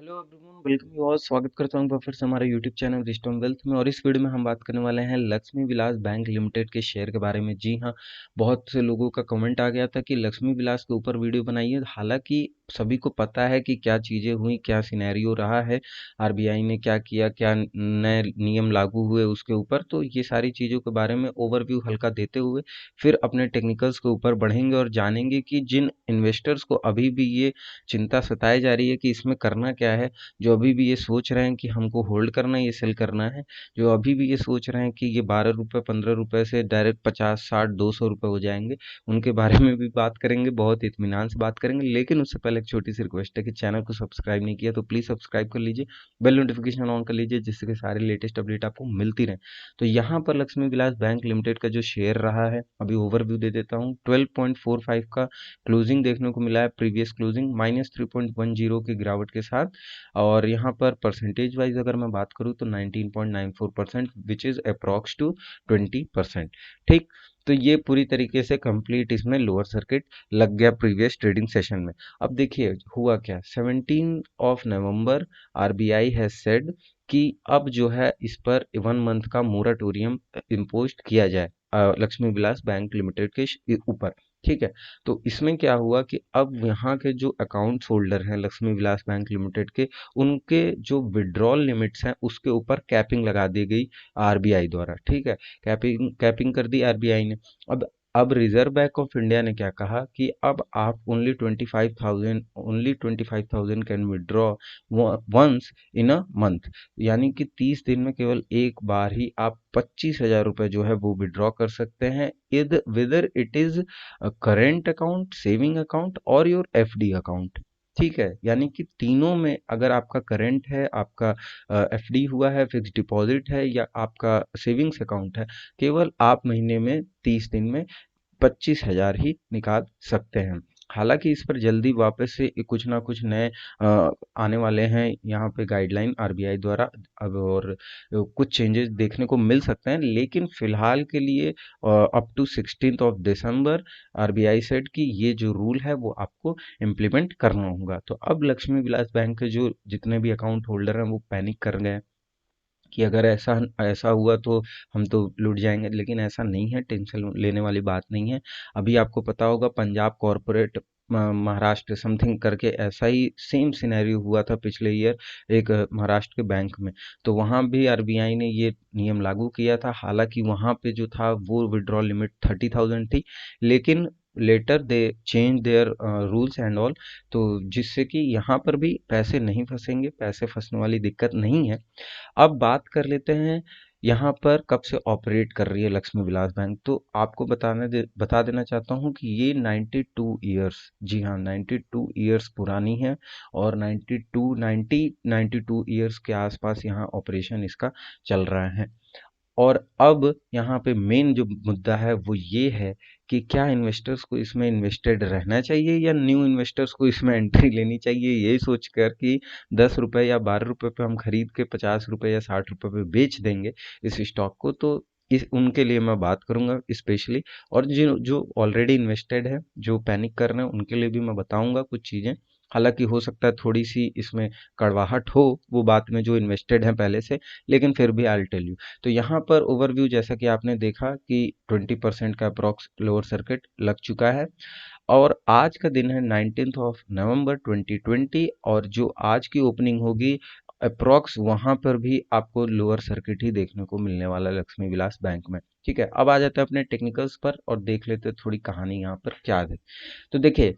Hello everyone, welcome you all. स्वागत करता हूं फिर से हमारे यूट्यूब चैनल रिस्टोन वेल्थ में। और इस वीडियो में हम बात करने वाले हैं लक्ष्मी विलास बैंक लिमिटेड के शेयर के बारे में। जी हां, बहुत से लोगों का कमेंट आ गया था कि लक्ष्मी विलास के ऊपर वीडियो बनाइए। हालांकि सभी को पता है कि क्या चीज़ें हुई, क्या सिनेरियो रहा है, आरबीआई ने क्या किया, क्या नए नियम लागू हुए उसके ऊपर। तो ये सारी चीज़ों के बारे में ओवरव्यू हल्का देते हुए फिर अपने टेक्निकल्स के ऊपर बढ़ेंगे और जानेंगे कि जिन इन्वेस्टर्स को अभी भी ये चिंता सताई जा रही है कि इसमें करना क्या है, जो अभी भी ये सोच रहे हैं कि हमको होल्ड करना है, ये सेल करना है, जो अभी भी ये सोच रहे हैं कि ये 12 रुपये 15 रुपये से डायरेक्ट 50 60 200 रुपये हो जाएंगे, उनके बारे में भी बात करेंगे। बहुत इत्मीनान से बात करेंगे, लेकिन उससे पहले एक छोटी सी रिक्वेस्ट है कि चैनल को सब्सक्राइब नहीं किया तो प्लीज़ सब्सक्राइब कर लीजिए, बेल नोटिफिकेशन ऑन कर लीजिए, जिससे कि सारे लेटेस्ट अपडेट आपको मिलती रहे। तो यहाँ पर लक्ष्मी विलास बैंक लिमिटेड का जो शेयर रहा है, अभी ओवरव्यू दे देता हूँ। 12.45 का क्लोजिंग देखने को मिला है, प्रीवियस क्लोजिंग -3.10 की गिरावट के साथ। और यहाँ पर परसेंटेज वाइज अगर मैं बात करूँ तो 19.94%, विच इज़ अप्रॉक्स टू 20%। ठीक, तो ये पूरी तरीके से कंप्लीट इसमें लोअर सर्किट लग गया प्रीवियस ट्रेडिंग सेशन में। अब देखिए हुआ क्या, 17 नवंबर आरबीआई हैज सेड कि अब जो है इस पर 1 मंथ का मोराटोरियम इम्पोज किया जाए लक्ष्मी विलास बैंक लिमिटेड के ऊपर। ठीक है, तो इसमें क्या हुआ कि अब यहाँ के जो अकाउंट होल्डर हैं लक्ष्मी विलास बैंक लिमिटेड के, उनके जो विड्रॉल लिमिट्स हैं उसके ऊपर कैपिंग लगा दी गई आरबीआई द्वारा। ठीक है, कैपिंग कैपिंग कर दी आरबीआई ने। अब रिजर्व बैंक ऑफ इंडिया ने क्या कहा कि अब आप only 25,000 can withdraw once in a month, यानी कि 30 दिन में केवल एक बार ही आप 25,000 रुपये जो है वो विड्रॉ कर सकते हैं, either whether it is current account, saving account और योर एफडी अकाउंट। ठीक है, यानी कि तीनों में अगर आपका करेंट है, आपका एफडी हुआ है, फिक्स डिपॉजिट है, या आपका सेविंग्स अकाउंट है, केवल आप महीने में 30 दिन में 25,000 ही निकाल सकते हैं। हालांकि इस पर जल्दी वापस से कुछ ना कुछ नए आने वाले हैं यहाँ पे गाइडलाइन आरबीआई द्वारा। अब और कुछ चेंजेस देखने को मिल सकते हैं, लेकिन फिलहाल के लिए up to 16 December RBI said कि ये जो रूल है वो आपको इम्प्लीमेंट करना होगा। तो अब लक्ष्मी विलास बैंक के जो जितने भी अकाउंट होल्डर हैं वो पैनिक कर गए कि अगर ऐसा ऐसा हुआ तो हम तो लूट जाएंगे, लेकिन ऐसा नहीं है, टेंशन लेने वाली बात नहीं है। अभी आपको पता होगा पंजाब कॉरपोरेट महाराष्ट्र समथिंग करके ऐसा ही सेम सिनेरियो हुआ था पिछले ईयर एक महाराष्ट्र के बैंक में। तो वहाँ भी आरबीआई ने ये नियम लागू किया था। हालांकि वहाँ पे जो था वो विड्रॉल लिमिट 30,000 थी, लेकिन later they change their rules and all, तो जिससे कि यहाँ पर भी पैसे नहीं फंसेंगे, पैसे फंसने वाली दिक्कत नहीं है। अब बात कर लेते हैं यहाँ पर कब से ऑपरेट कर रही है लक्ष्मी विलास बैंक। तो आपको बता देना चाहता हूँ कि ये 92 ईयर्स, जी हाँ 92 ईयर्स पुरानी है, और 92 ईयर्स के आसपास यहाँ ऑपरेशन इसका चल रहा है। और अब यहाँ पे मेन जो मुद्दा है वो ये है कि क्या इन्वेस्टर्स को इसमें इन्वेस्टेड रहना चाहिए या न्यू इन्वेस्टर्स को इसमें एंट्री लेनी चाहिए, ये सोचकर कि 10 रुपए या 12 रुपए पे हम खरीद के 50 रुपए या 60 रुपए पे बेच देंगे इस स्टॉक को। तो इस उनके लिए मैं बात करूंगा स्पेशली, और जो जो ऑलरेडी इन्वेस्टेड है, जो पैनिक कर रहे हैं, उनके लिए भी मैं बताऊंगा कुछ चीज़ें। हालांकि हो सकता है थोड़ी सी इसमें कड़वाहट हो वो बात में जो इन्वेस्टेड हैं पहले से, लेकिन फिर भी आई टेल यू। तो यहाँ पर ओवरव्यू जैसा कि आपने देखा कि 20% का अप्रॉक्स लोअर सर्किट लग चुका है, और आज का दिन है 19 नवंबर 2020, और जो आज की ओपनिंग होगी अप्रॉक्स वहां पर भी आपको लोअर सर्किट ही देखने को मिलने वाला है लक्ष्मी विलास बैंक में। ठीक है, अब आ जाते हैं अपने टेक्निकल्स पर और देख लेते हैं थोड़ी कहानी यहाँ पर क्या है। तो देखिए,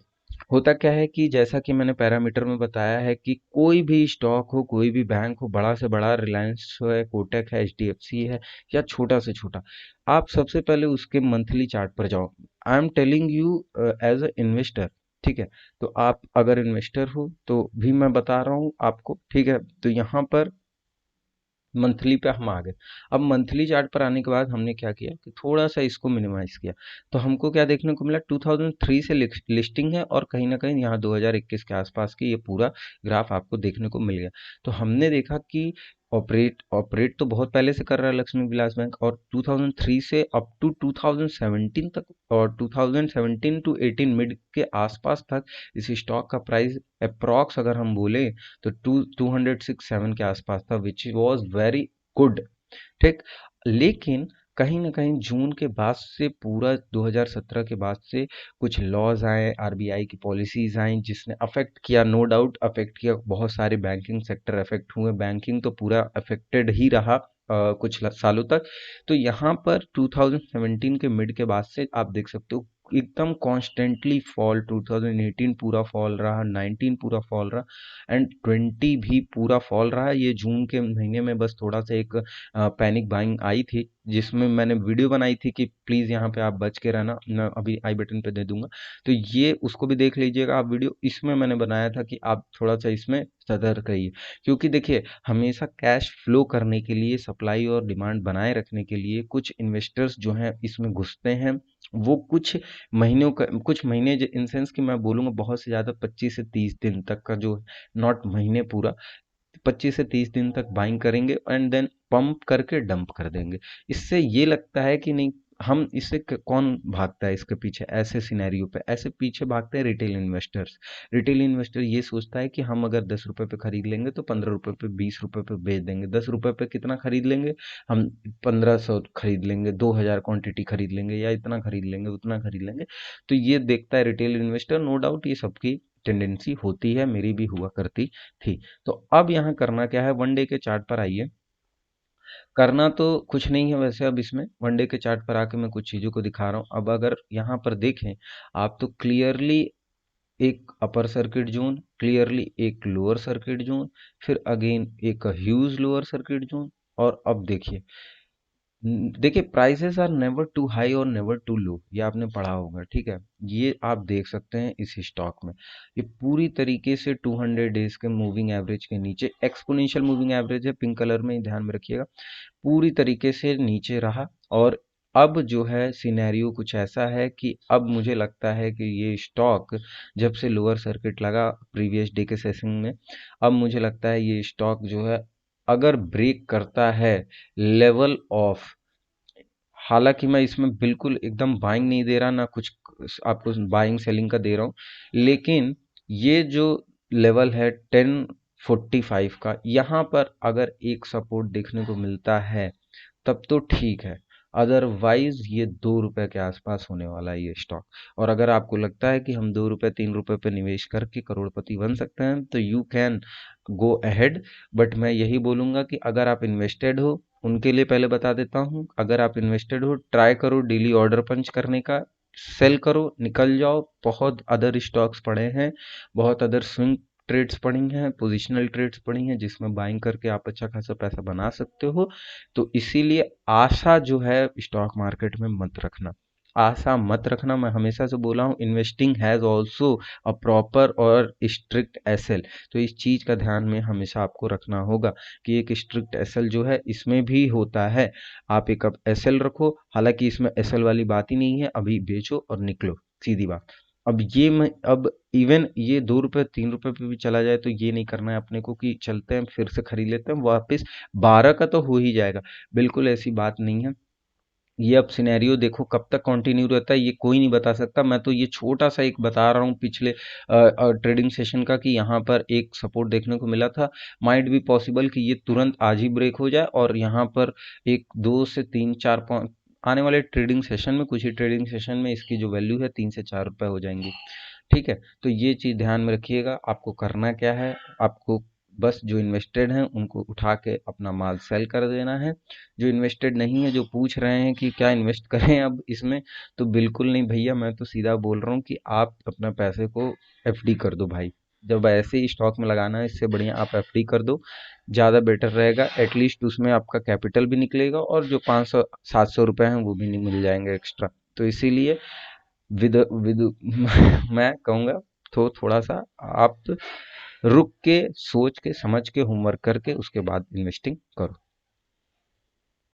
होता क्या है कि जैसा कि मैंने पैरामीटर में बताया है कि कोई भी स्टॉक हो, कोई भी बैंक हो, बड़ा से बड़ा रिलायंस है, कोटक है, एचडीएफसी है, या छोटा से छोटा, आप सबसे पहले उसके मंथली चार्ट पर जाओ। I am telling you as a investor. ठीक है, तो आप अगर इन्वेस्टर हो तो भी मैं बता रहा हूँ आपको। ठीक है, तो यहाँ पर मंथली पे हम आ गए। अब मंथली चार्ट पर आने के बाद हमने क्या किया कि थोड़ा सा इसको मिनिमाइज किया। तो हमको क्या देखने को मिला, 2003 से लिस्टिंग है, और कहीं ना कहीं यहाँ 2021 के आसपास की ये पूरा ग्राफ आपको देखने को मिल गया। तो हमने देखा कि ऑपरेट ऑपरेट तो बहुत पहले से कर रहा है लक्ष्मी विलास बैंक, और 2003 से अप टू 2017 तक, और 2017 टू 18 मिड के आसपास तक इस स्टॉक का प्राइस अप्रॉक्स अगर हम बोले तो 206-7 के आसपास था, विच वॉज वेरी गुड। ठीक। लेकिन कहीं ना कहीं जून के बाद से, पूरा 2017 के बाद से कुछ लॉज आए, आरबीआई की पॉलिसीज आई, जिसने अफेक्ट किया, नो डाउट अफेक्ट किया, बहुत सारे बैंकिंग सेक्टर अफेक्ट हुए, बैंकिंग तो पूरा अफेक्टेड ही रहा कुछ सालों तक। तो यहाँ पर 2017 के मिड के बाद से आप देख सकते हो एकदम कॉन्स्टेंटली फॉल, 2018 पूरा फॉल रहा, 19 पूरा फॉल रहा, एंड 20 भी पूरा फॉल रहा। ये जून के महीने में बस थोड़ा सा एक पैनिक बाइंग आई थी, जिसमें मैंने वीडियो बनाई थी कि प्लीज़ यहाँ पे आप बच के रहना, मैं अभी आई बटन पे दे दूंगा, तो ये उसको भी देख लीजिएगा आप वीडियो। इसमें मैंने बनाया था कि आप थोड़ा सा इसमें सतर्क रहिए, क्योंकि देखिए हमेशा कैश फ्लो करने के लिए, सप्लाई और डिमांड बनाए रखने के लिए कुछ इन्वेस्टर्स जो हैं इसमें घुसते हैं। वो कुछ महीनों का, कुछ महीने इन सेंस कि मैं बोलूँगा बहुत से ज़्यादा 25 से 30 दिन तक का जो, नॉट महीने पूरा, 25 से 30 दिन तक बाइंग करेंगे एंड देन पंप करके डंप कर देंगे। इससे ये लगता है कि नहीं, हम इससे कौन भागता है इसके पीछे, ऐसे सिनेरियो पे ऐसे पीछे भागते हैं रिटेल इन्वेस्टर्स। रिटेल इन्वेस्टर ये सोचता है कि हम अगर 10 रुपए पे खरीद लेंगे तो 15 रुपए पे, 20 रुपए पे बेच देंगे। 10 रुपए पे कितना खरीद लेंगे हम, 1500 खरीद लेंगे, 2000 क्वांटिटी खरीद लेंगे, या इतना खरीद लेंगे, उतना खरीद लेंगे। तो ये देखता है रिटेल इन्वेस्टर, नो डाउट ये सबकी टेंडेंसी होती है, मेरी भी हुआ करती थी। तो अब यहाँ करना क्या है, वन डे के चार्ट पर आइए। करना तो कुछ नहीं है वैसे, अब इसमें वन डे के चार्ट पर आके मैं कुछ चीज़ों को दिखा रहा हूँ। अब अगर यहाँ पर देखें आप तो क्लियरली एक अपर सर्किट जोन, क्लियरली एक लोअर सर्किट जोन, फिर अगेन एक ह्यूज लोअर सर्किट जोन, और अब देखिए, देखिए prices are never too high और नेवर टू लो, ये आपने पढ़ा होगा, ठीक है। ये आप देख सकते हैं इस स्टॉक में, ये पूरी तरीके से 200 डेज के मूविंग एवरेज के नीचे, एक्सपोनेंशियल मूविंग एवरेज है, पिंक कलर में, ध्यान में रखिएगा, पूरी तरीके से नीचे रहा। और अब जो है सिनेरियो कुछ ऐसा है कि अब मुझे लगता है कि ये स्टॉक जब से लोअर सर्किट लगा प्रीवियस डे के सेशन में, अब मुझे लगता है ये स्टॉक जो है अगर ब्रेक करता है लेवल ऑफ, हालांकि मैं इसमें बिल्कुल एकदम बाइंग नहीं दे रहा, ना कुछ आपको बाइंग सेलिंग का दे रहा हूँ, लेकिन ये जो लेवल है 1045 का, यहाँ पर अगर एक सपोर्ट देखने को मिलता है तब तो ठीक है, अदरवाइज ये 2 रुपए के आसपास होने वाला है ये स्टॉक। और अगर आपको लगता है कि हम 2 रुपए 3 रुपए पे निवेश करके करोड़पति बन सकते हैं तो you can go ahead. But मैं यही बोलूंगा कि अगर आप इन्वेस्टेड हो, उनके लिए पहले बता देता हूँ, अगर आप इन्वेस्टेड हो ट्राई करो डेली ऑर्डर पंच करने का, सेल करो, निकल जाओ। बहुत अदर स्टॉक्स पड़े हैं, बहुत अदर स्विंग ट्रेड्स पड़ी हैं, पोजिशनल ट्रेड्स पड़ी हैं, जिसमें बाइंग करके आप अच्छा खासा पैसा बना सकते हो। तो इसीलिए आशा जो है स्टॉक मार्केट में मत रखना, आशा मत रखना। मैं हमेशा से बोला हूँ, investing has also a proper और स्ट्रिक्ट एसएल। तो इस चीज़ का ध्यान में हमेशा आपको रखना होगा कि एक स्ट्रिक्ट एसएल जो है इसमें भी होता है। आप एक अब एसएल रखो, हालांकि इसमें एसएल वाली बात ही नहीं है, अभी बेचो और निकलो, सीधी बात। अब ये मैं, अब इवन ये 2 रुपए 3 रुपए पे भी चला जाए तो ये नहीं करना है अपने को कि चलते हैं फिर से खरीद लेते हैं वापस, 12 का तो हो ही जाएगा, बिल्कुल ऐसी बात नहीं है। ये अब सिनेरियो देखो कब तक कंटिन्यू रहता है ये कोई नहीं बता सकता। मैं तो ये छोटा सा एक बता रहा हूँ पिछले ट्रेडिंग सेशन का, कि यहाँ पर एक सपोर्ट देखने को मिला था, माइट भी पॉसिबल कि ये तुरंत आज ही ब्रेक हो जाए, और यहाँ पर एक 2 से 3 4 आने वाले ट्रेडिंग सेशन में, कुछ ही ट्रेडिंग सेशन में इसकी जो वैल्यू है 3 से 4 रुपए हो जाएंगी। ठीक है, तो ये चीज़ ध्यान में रखिएगा। आपको करना क्या है, आपको बस जो इन्वेस्टेड हैं उनको उठा के अपना माल सेल कर देना है। जो इन्वेस्टेड नहीं है, जो पूछ रहे हैं कि क्या इन्वेस्ट करें अब इसमें, तो बिल्कुल नहीं भैया, मैं तो सीधा बोल रहा हूँ कि आप अपना पैसे को एफडी कर दो भाई। जब ऐसे ही स्टॉक में लगाना है, इससे बढ़िया आप एफडी कर दो, ज़्यादा बेटर रहेगा। एटलीस्ट उसमें आपका कैपिटल भी निकलेगा, और जो 500-700 रुपये हैं वो भी नहीं मिल जाएंगे एक्स्ट्रा। तो इसीलिए विद विद मैं कहूँगा तो थोड़ा सा आप रुक के, सोच के, समझ के, होमवर्क करके उसके बाद इन्वेस्टिंग करो।